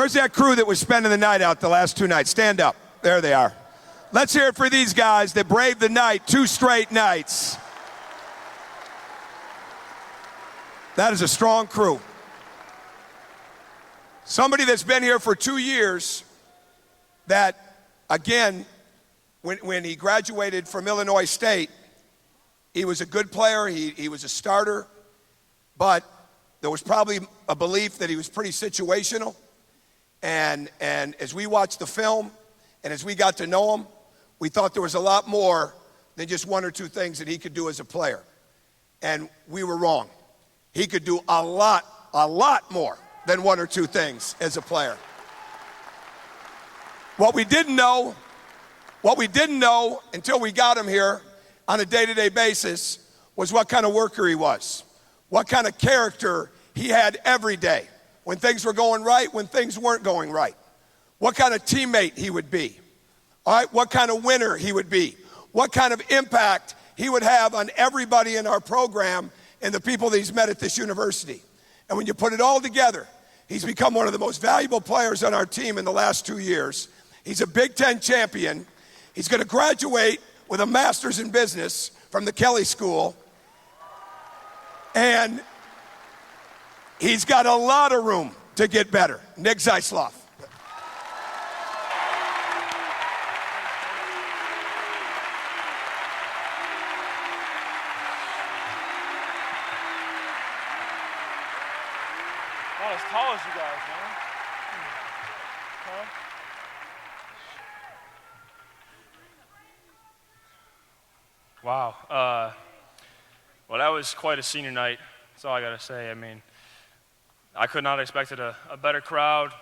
Where's that crew that was spending the night out the last 2 nights? Stand up. There they are. Let's hear it for these guys that braved the night 2 straight nights. That is a strong crew. Somebody that's been here for 2 years that, again, when he graduated from Illinois State, he was a good player, he was a starter, but there was probably a belief that he was pretty situational. And as we watched the film and as we got to know him, we thought there was a lot more than just 1 or 2 things that he could do as a player. And we were wrong. He could do a lot more than 1 or 2 things as a player. What we didn't know until we got him here on a day-to-day basis was what kind of worker he was, what kind of character he had every day, when things were going right, when things weren't going right, what kind of teammate he would be, all right, what kind of winner he would be, what kind of impact he would have on everybody in our program and the people that he's met at this university. And when you put it all together, he's become one of the most valuable players on our team in the last 2 years. He's a Big Ten champion. He's going to graduate with a master's in business from the Kelly School. And he's got a lot of room to get better. Nick Zeisloft. Not as tall as you guys, man. Huh? Wow. Well, that was quite a senior night. That's all I got to say. I mean, I could not have expected a better crowd.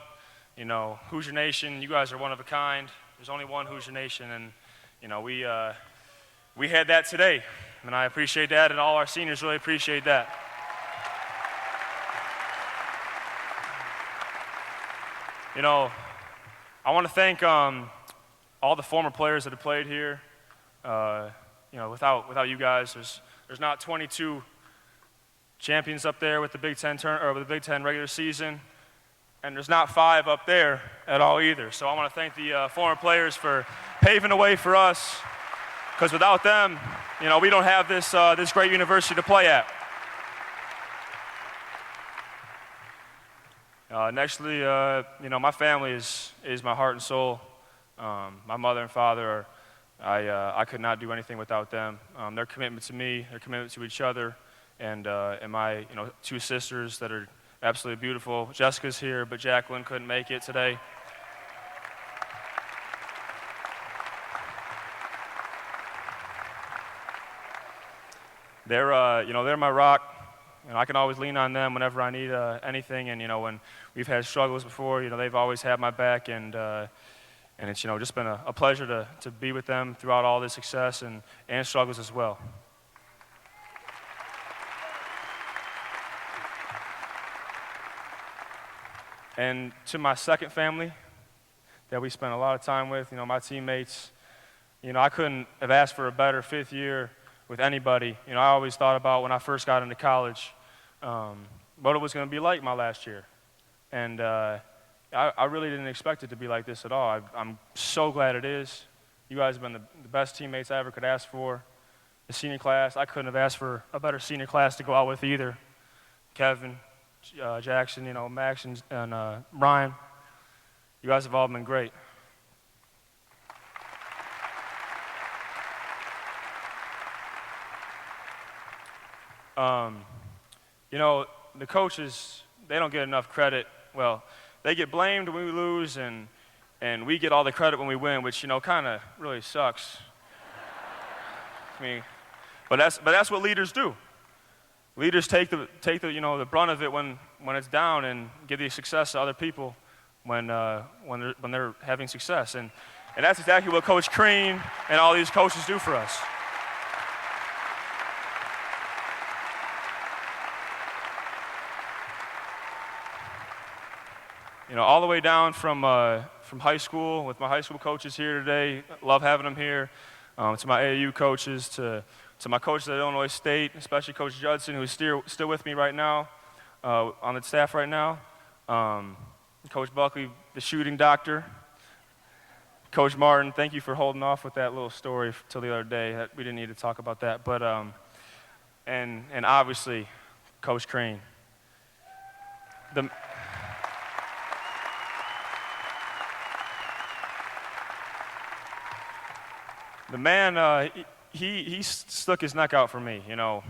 You know, Hoosier Nation, you guys are one of a kind. There's only one Hoosier Nation, and, you know, we had that today, and I appreciate that, and all our seniors really appreciate that. You know, I want to thank all the former players that have played here. You know, without you guys, there's not 22 champions up there with the Big Ten with the Big Ten regular season, and there's not 5 up there at all either. So I want to thank the former players for paving the way for us, because without them, you know, we don't have this this great university to play at. Nextly, you know, my family is my heart and soul. My mother and father are, I could not do anything without them. Their commitment to me, their commitment to each other, and my 2 sisters that are absolutely beautiful. Jessica's here, but Jacqueline couldn't make it today. They're my rock. And I can always lean on them whenever I need anything. And, you know, when we've had struggles before, you know, they've always had my back. And it's, you know, just been a pleasure to be with them throughout all this success and struggles as well. And to my second family that we spent a lot of time with, you know, my teammates, you know, I couldn't have asked for a better 5th year with anybody. You know, I always thought about when I first got into college, what it was going to be like my last year. And I really didn't expect it to be like this at all. I'm so glad it is. You guys have been the best teammates I ever could ask for. The senior class, I couldn't have asked for a better senior class to go out with either. Kevin, Jackson, you know, Max, and Brian, you guys have all been great. You know, the coaches, they don't get enough credit. Well, they get blamed when we lose, and we get all the credit when we win, which, you know, kind of really sucks. I mean, but that's what leaders do. Leaders take the you know, the brunt of it when it's down, and give the success to other people when they're having success, and that's exactly what Coach Crean and all these coaches do for us. You know, all the way down from high school, with my high school coaches here today, love having them here, to my AAU coaches, to my coaches at Illinois State, especially Coach Judson, who's still with me right now, on the staff right now. Coach Buckley, the shooting doctor. Coach Martin, thank you for holding off with that little story till the other day. We didn't need to talk about that. But, and obviously, Coach Crane. The man, he stuck his neck out for me, you know.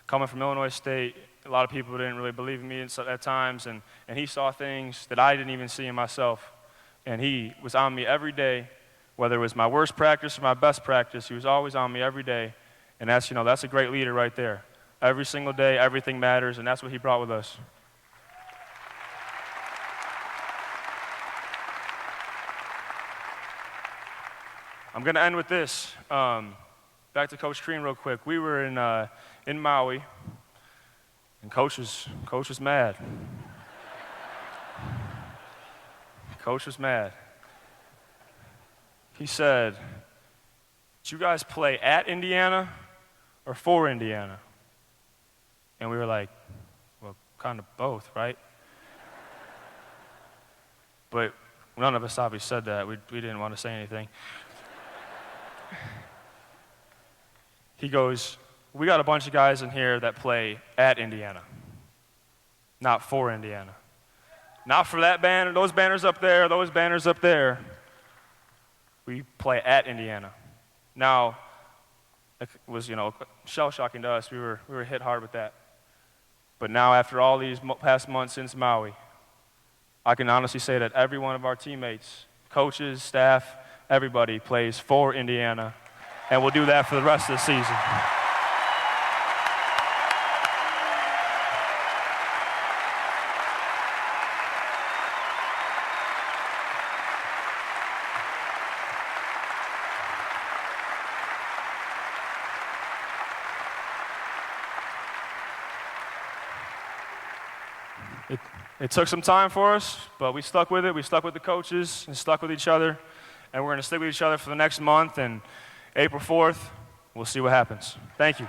Coming from Illinois State, a lot of people didn't really believe in me at times, and he saw things that I didn't even see in myself. And he was on me every day, whether it was my worst practice or my best practice. He was always on me every day, and that's a great leader right there. Every single day, everything matters, and that's what he brought with us. I'm going to end with this. Back to Coach Crean real quick. We were in Maui, and Coach was mad. Coach was mad. He said, "Did you guys play at Indiana or for Indiana?" And we were like, well, kind of both, right? But none of us obviously said that. We didn't want to say anything. He goes, "We got a bunch of guys in here that play at Indiana, not for Indiana. Not for that banner, those banners up there, those banners up there. We play at Indiana." Now, it was, shell-shocking to us. We were hit hard with that. But now, after all these past months since Maui, I can honestly say that every one of our teammates, coaches, staff, everybody plays for Indiana, and we'll do that for the rest of the season. It took some time for us, but we stuck with it. We stuck with the coaches and stuck with each other, and we're going to stick with each other for the next month, and April 4th, we'll see what happens. Thank you.